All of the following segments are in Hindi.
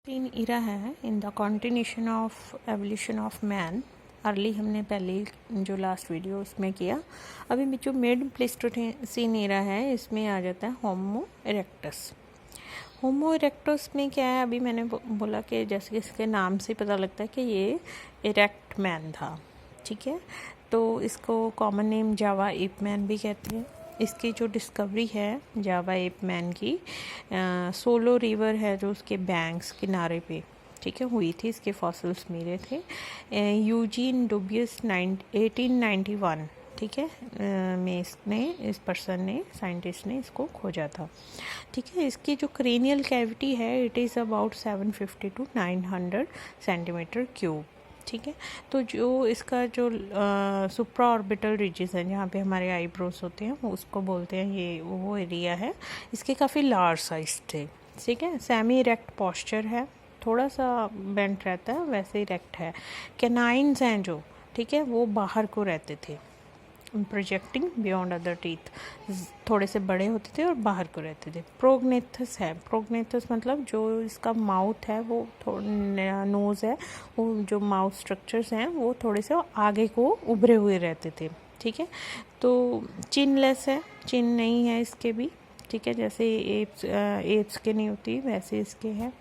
तीन इरा है in the continuation of evolution of man. Early हमने पहले जो लास्ट वीडियो उसमें किया। अभी जो मिड प्लेस्टोसीन इरा है इसमें आ जाता है होमो इरेक्टस। होमो इरेक्टस में क्या है, अभी मैंने बोला कि जैसे इसके नाम से पता लगता है कि ये इरेक्ट मैन था। ठीक है, तो इसको कॉमन नेम जावा एप मैन भी कहते हैं। इसकी जो डिस्कवरी है जावा एप मैन की सोलो रिवर है जो उसके बैंक्स किनारे पे, ठीक है, हुई थी। इसके फॉसिल्स मिले थे। यूजीन डुबियस 1891, ठीक है, में इस पर्सन ने, साइंटिस्ट ने इसको खोजा था। ठीक है, इसकी जो क्रेनियल कैविटी है it is about 750 to 900 centimetre cube. ठीक है, तो जो इसका जो सुप्रा ऑर्बिटल रिजेस है जहाँ पे हमारे आईब्रोज होते हैं वो उसको बोलते हैं, ये वो एरिया है। इसके काफ़ी लार्ज साइज थे। ठीक है, सेमी इरेक्ट पोस्चर है, थोड़ा सा बेंट रहता है, वैसे इरेक्ट है। कैनाइन्स हैं जो, ठीक है, वो बाहर को रहते थे, प्रोजेक्टिंग बियॉन्ड अदर टीथ, थोड़े से बड़े होते थे और बाहर को रहते थे। प्रोग्नेथस है, प्रोग्नेथस मतलब जो इसका माउथ है वो नोज़ है, वो जो माउथ स्ट्रक्चर्स हैं वो थोड़े से आगे को उभरे हुए रहते थे। ठीक है, तो चिनलेस है, चिन नहीं है इसके भी। ठीक है, जैसे एप्स के नहीं होती वैसे इसके हैं।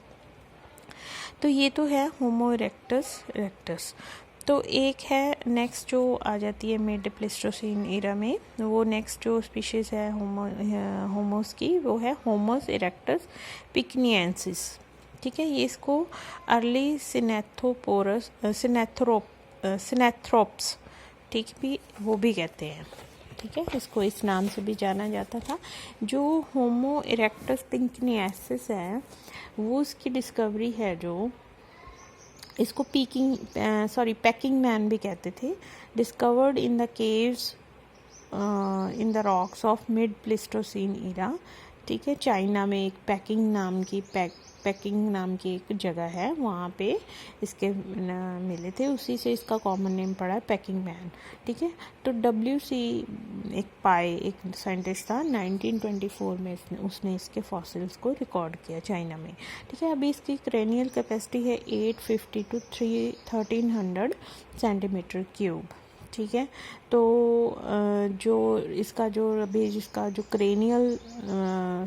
तो ये तो है होमो इरेक्टस। तो एक है नेक्स्ट जो आ जाती है मिड प्लेस्टोसीन एरा में, वो नेक्स्ट जो स्पीशीज़ है होमोस की वो है होमोस इरेक्टस पिकनियंसिस। ठीक है, ये इसको अर्ली सिनेथ्रोप्स ठीक भी वो भी कहते हैं। ठीक है, इसको इस नाम से भी जाना जाता था। जो होमो इरेक्टस पिकनियंसिस है वो उसकी डिस्कवरी है, जो इसको पैकिंग मैन भी कहते थे। Discovered in the caves in the rocks of mid Pleistocene era. ठीक है, चाइना में एक पैकिंग नाम की एक जगह है, वहाँ पे इसके मिले थे, उसी से इसका कॉमन नेम पड़ा है पैकिंग मैन। ठीक है, तो एक साइंटिस्ट था 1924 में उसने इसके फॉसिल्स को रिकॉर्ड किया चाइना में। ठीक है, अभी इसकी क्रेनियल कैपेसिटी है 850 to 1300 सेंटीमीटर क्यूब। ठीक है, तो जो इसका जो क्रेनियल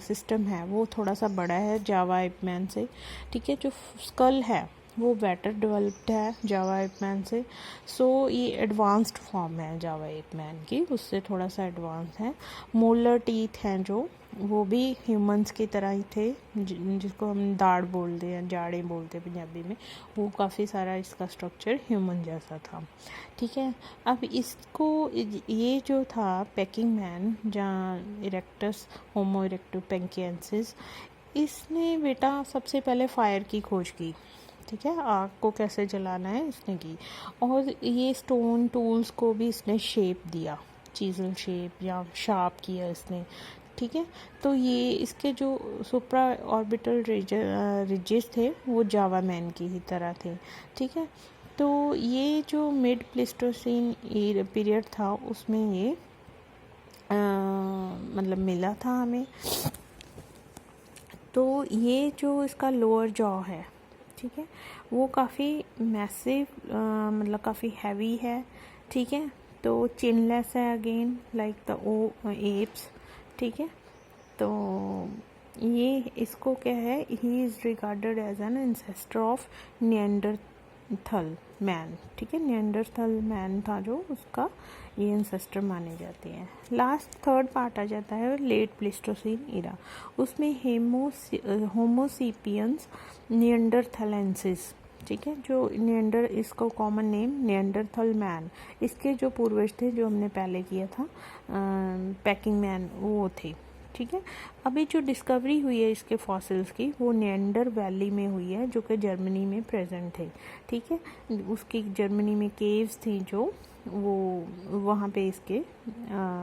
सिस्टम है वो थोड़ा सा बड़ा है जावा एप मैन से। ठीक है, जो स्कल है वो बेटर डेवलप्ड है जावा एप मैन से। सो ये एडवांस्ड फॉर्म है जावा एप मैन की, उससे थोड़ा सा एडवांस है। मोलर टीथ हैं जो, वो भी ह्यूमंस की तरह ही थे, जिसको हम दाढ़ बोलते हैं, जाड़े बोलते हैं पंजाबी में, वो काफ़ी सारा इसका स्ट्रक्चर ह्यूमन जैसा था। ठीक है, अब इसको ये जो था पैकिंग मैन जहाँ इरेक्टस होमो इरेक्टस पिकनियंसिस, इसने बेटा सबसे पहले फायर की खोज की। ठीक है, आग को कैसे जलाना है इसने की, और ये स्टोन टूल्स को भी इसने शेप दिया, चीज़ल शेप या शार्प किया इसने। ठीक है, तो ये इसके जो सुप्रा ऑर्बिटल रिजेस थे वो जावा मैन की ही तरह थे। ठीक है, तो ये जो मिड प्लेस्टोसीन पीरियड था उसमें ये मतलब मिला था हमें। तो ये जो इसका लोअर जॉ है, ठीक है, वो काफ़ी मैसिव, मतलब काफ़ी हैवी है। ठीक है, तो चिनलेस है अगेन लाइक द एप्स। ठीक है, तो ये इसको क्या है, he is regarded as an ancestor of Neanderthal man. ठीक है, निएंडरथल मैन था जो, उसका ये एंसेस्टर माने जाते हैं। लास्ट थर्ड पार्ट आ जाता है लेट प्लेस्टोसीन इरा, उसमें होमोसेपियंस निएंडरथलेंसिस। ठीक है, जो निएंडर, इसको कॉमन नेम निएंडरथल मैन, इसके जो पूर्वज थे जो हमने पहले किया था पैकिंग मैन, वो थे। ठीक है, अभी जो डिस्कवरी हुई है इसके फॉसिल्स की वो निएंडर वैली में हुई है, जो कि जर्मनी में प्रेजेंट है। ठीक है, उसकी जर्मनी में केव्स थी जो, वो वहाँ पे इसके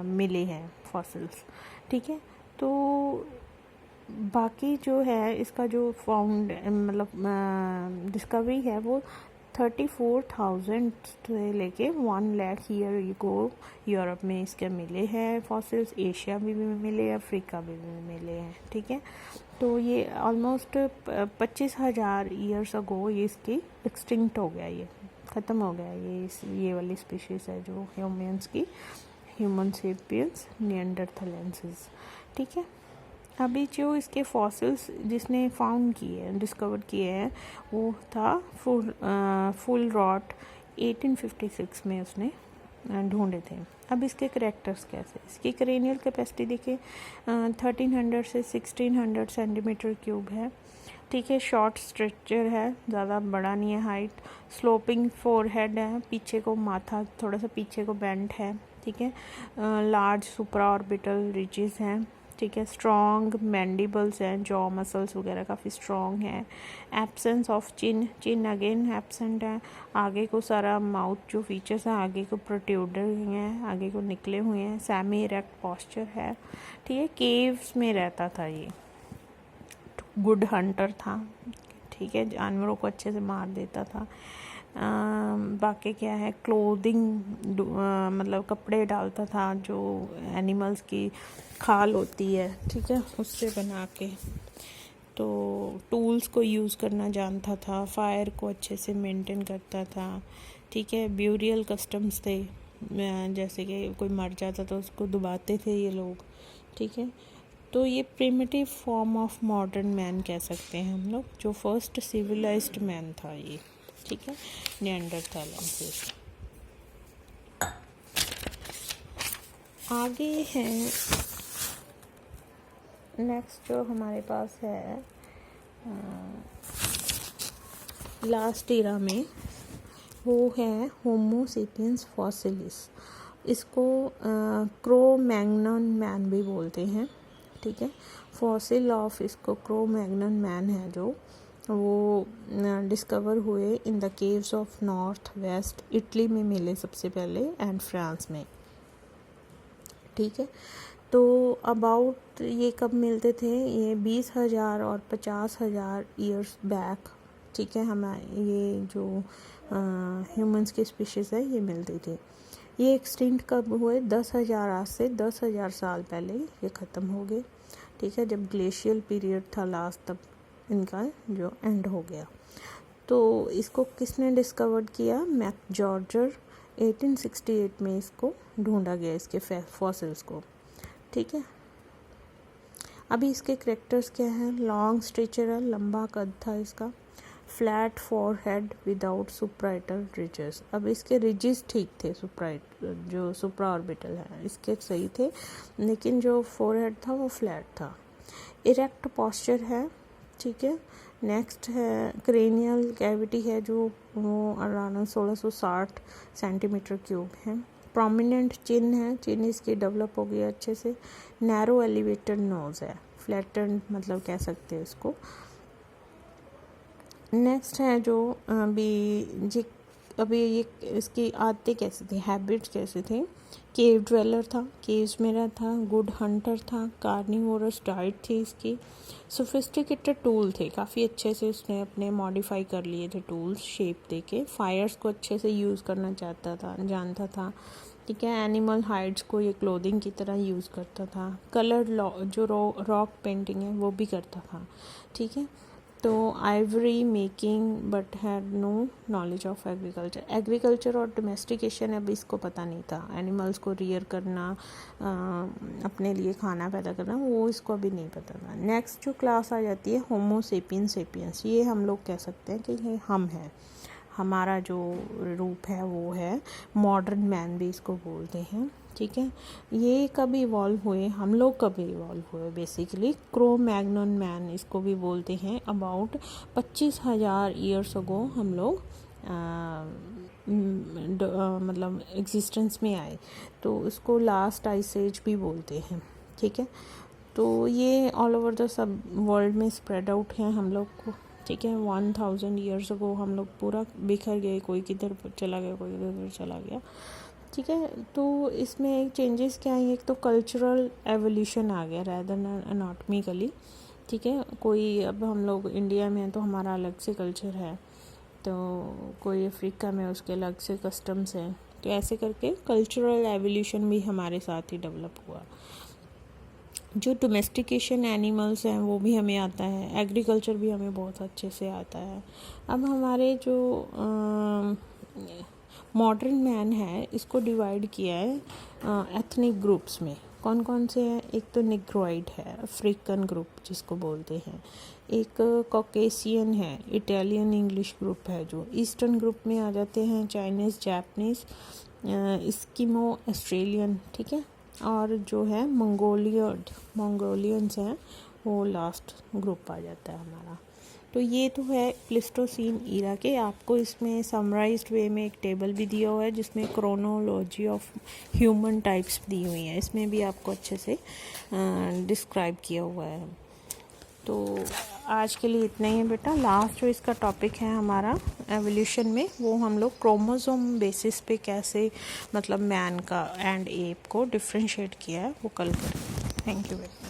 मिले हैं फॉसिल्स। ठीक है, तो बाकी जो है इसका जो फाउंड मतलब डिस्कवरी है वो 34,000 से लेके 1 लाख ईयर को यूरोप में इसके मिले हैं फॉसिल्स, एशिया में भी मिले, अफ्रीका में भी मिले हैं। ठीक है, तो ये ऑलमोस्ट 25,000 ईयर्स अगो ये इसकी एक्सटिंक्ट हो गया, ये ख़त्म हो गया। ये वाली स्पीशीज़ है जो ह्यूमंस की, ह्यूमन सेपियंस निएंडरथालेंसिस। ठीक है, अभी जो इसके फॉसिल्स जिसने फाउंड किए हैं, डिस्कवर किए हैं, वो था फुल रॉट 1856 में उसने ढूंढे थे। अब इसके करेक्टर्स कैसे, इसकी क्रेनियल कैपेसिटी देखिए 1300 से 1600 सेंटीमीटर क्यूब है। ठीक है, शॉर्ट स्ट्रक्चर है, ज़्यादा बड़ा नहीं है हाइट। स्लोपिंग फोरहेड है, पीछे को माथा थोड़ा सा पीछे को बेंट है। ठीक है, लार्ज सुप्रा ऑर्बिटल रिजेस हैं। ठीक है, स्ट्रॉन्ग मैंडिबल्स हैं, जॉ मसल्स वगैरह काफ़ी स्ट्रॉन्ग है। Absence of chin again absent है। आगे को सारा माउथ जो फीचर्स हैं आगे को प्रोट्रूडर हैं, आगे को निकले हुए हैं। सेमी इरेक्ट पॉस्चर है। ठीक है, केव्स में रहता था ये, गुड हंटर था। ठीक है, जानवरों को अच्छे से मार देता था। बाकी क्या है, क्लोथिंग मतलब कपड़े डालता था जो एनिमल्स की खाल होती है, ठीक है, उससे बना के। तो टूल्स को यूज़ करना जानता था, फायर को अच्छे से मेंटेन करता था। ठीक है, ब्यूरियल कस्टम्स थे, जैसे कि कोई मर जाता तो उसको दबाते थे ये लोग। ठीक है, तो ये primitive form of modern man कह सकते हैं हम लोग, जो फर्स्ट सिविलाइज्ड मैन था ये। ठीक है, निएंडरथालेंसिस। आगे है नेक्स्ट जो हमारे पास है लास्ट ईरा में, वो है होमो सेपियंस फॉसिलिस। इसको क्रो मैग्नन मैन भी बोलते हैं। ठीक है, फॉसिल ऑफ इसको क्रो मैग्नन मैन है जो वो डिस्कवर हुए इन the caves of north west Italy में मिले सबसे पहले, एंड फ्रांस में। ठीक है, तो अबाउट ये कब मिलते थे, ये 20,000 और 50,000 ईयर्स बैक। ठीक है, हमारे ये जो ह्यूमंस की स्पीशीज़ है ये मिलती थी। ये एक्सटिंक्ट कब हुए, 10,000 आज से 10,000 साल पहले ये ख़त्म हो गए। ठीक है, जब ग्लेशियल पीरियड था लास्ट, तब इनका जो एंड हो गया। तो इसको किसने डिस्कवर किया, मैकजॉर्जर 1868 में इसको ढूंढा गया, इसके फॉसिल्स को। ठीक है, अभी इसके करैक्टर्स क्या हैं, लॉन्ग स्ट्रेचर है, लंबा कद था इसका। Flat forehead without supraorbital ridges. अब इसके रिजेस ठीक थे, जो सुप्रा ऑर्बिटल है इसके सही थे, लेकिन जो फोरहेड था वो फ्लैट था। इरेक्ट पॉस्चर है। ठीक है, नेक्स्ट है क्रेनियल कैविटी है जो वो अराउंड 1660 सेंटीमीटर क्यूब है। प्रोमिनेंट चिन है, चिन इसकी डेवलप हो गई अच्छे से। नैरो एलिवेटेड नोज़ है, फ्लैटेंड मतलब कह सकते हैं इसको। नेक्स्ट है जो अभी ये इसकी आदतें कैसे थी, हैबिट्स कैसे थे। केव ड्वेलर था, केव्स में रहता था, गुड हंटर था, कार्निवोरस डाइट थी इसकी। सोफिस्टिकेटेड टूल थे, काफ़ी अच्छे से उसने अपने मॉडिफाई कर लिए थे टूल्स, शेप देके। फायर्स को अच्छे से यूज़ करना जानता था। ठीक है, एनिमल हाइड्स को ये क्लोथिंग की तरह यूज़ करता था। कलर्ड जो रॉक पेंटिंग है वो भी करता था। ठीक है, तो ivory making but had no knowledge of agriculture और डोमेस्टिकेशन अभी इसको पता नहीं था। एनिमल्स को रियर करना, अपने लिए खाना पैदा करना, वो इसको अभी नहीं पता था। नेक्स्ट जो क्लास आ जाती है होमो सेपियंस। ये हम लोग कह सकते हैं कि ये हम हैं, हमारा जो रूप है वो है। मॉडर्न मैन भी इसको बोलते हैं। ठीक है, ये कब इवॉल्व हुए, हम लोग कब इवॉल्व हुए, बेसिकली क्रो मैग्नन मैन इसको भी बोलते हैं। अबाउट 25,000 ईयर्स अगो हम लोग मतलब एग्जिस्टेंस में आए, तो इसको लास्ट आइस एज भी बोलते हैं। ठीक है, तो ये all over the sub world में स्प्रेड आउट है हम लोग को। ठीक है, 1000 ईयर्स अगो हम लोग पूरा बिखर गए, कोई किधर चला गया, कोई किधर चला गया। ठीक है, तो इसमें एक चेंजेस क्या है, एक तो कल्चरल एवोल्यूशन आ गया रैदर देन एनाटॉमिकली। ठीक है, कोई अब हम लोग इंडिया में हैं तो हमारा अलग से कल्चर है, तो कोई अफ्रीका में उसके अलग से कस्टम्स हैं, तो ऐसे करके कल्चरल एवोल्यूशन भी हमारे साथ ही डेवलप हुआ। जो डोमेस्टिकेशन एनिमल्स हैं वो भी हमें आता है, एग्रीकल्चर भी हमें बहुत अच्छे से आता है। अब हमारे जो मॉडर्न मैन है इसको डिवाइड किया है एथनिक ग्रुप्स में। कौन कौन से हैं? एक तो निग्रोइड है, अफ्रीकन ग्रुप जिसको बोलते हैं, एक कॉकेशियन है, इटालियन इंग्लिश ग्रुप है जो ईस्टर्न ग्रुप में आ जाते हैं, चाइनीज़, जापानीज़, इस्किमो, ऑस्ट्रेलियन, ठीक है, और जो है मंगोलियंस हैं वो लास्ट ग्रुप आ जाता है हमारा। तो ये तो है प्लेस्टोसीन ईरा के। आपको इसमें समराइज्ड वे में एक टेबल भी दिया हुआ है जिसमें क्रोनोलॉजी ऑफ ह्यूमन टाइप्स दी हुई है, इसमें भी आपको अच्छे से डिस्क्राइब किया हुआ है। तो आज के लिए इतना ही है बेटा। लास्ट जो इसका टॉपिक है हमारा एवोल्यूशन में, वो हम लोग क्रोमोसोम बेसिस पे कैसे मतलब मैन का एंड एप को डिफ्रेंशिएट किया है वो कल करेंगे। थैंक यू बेटा।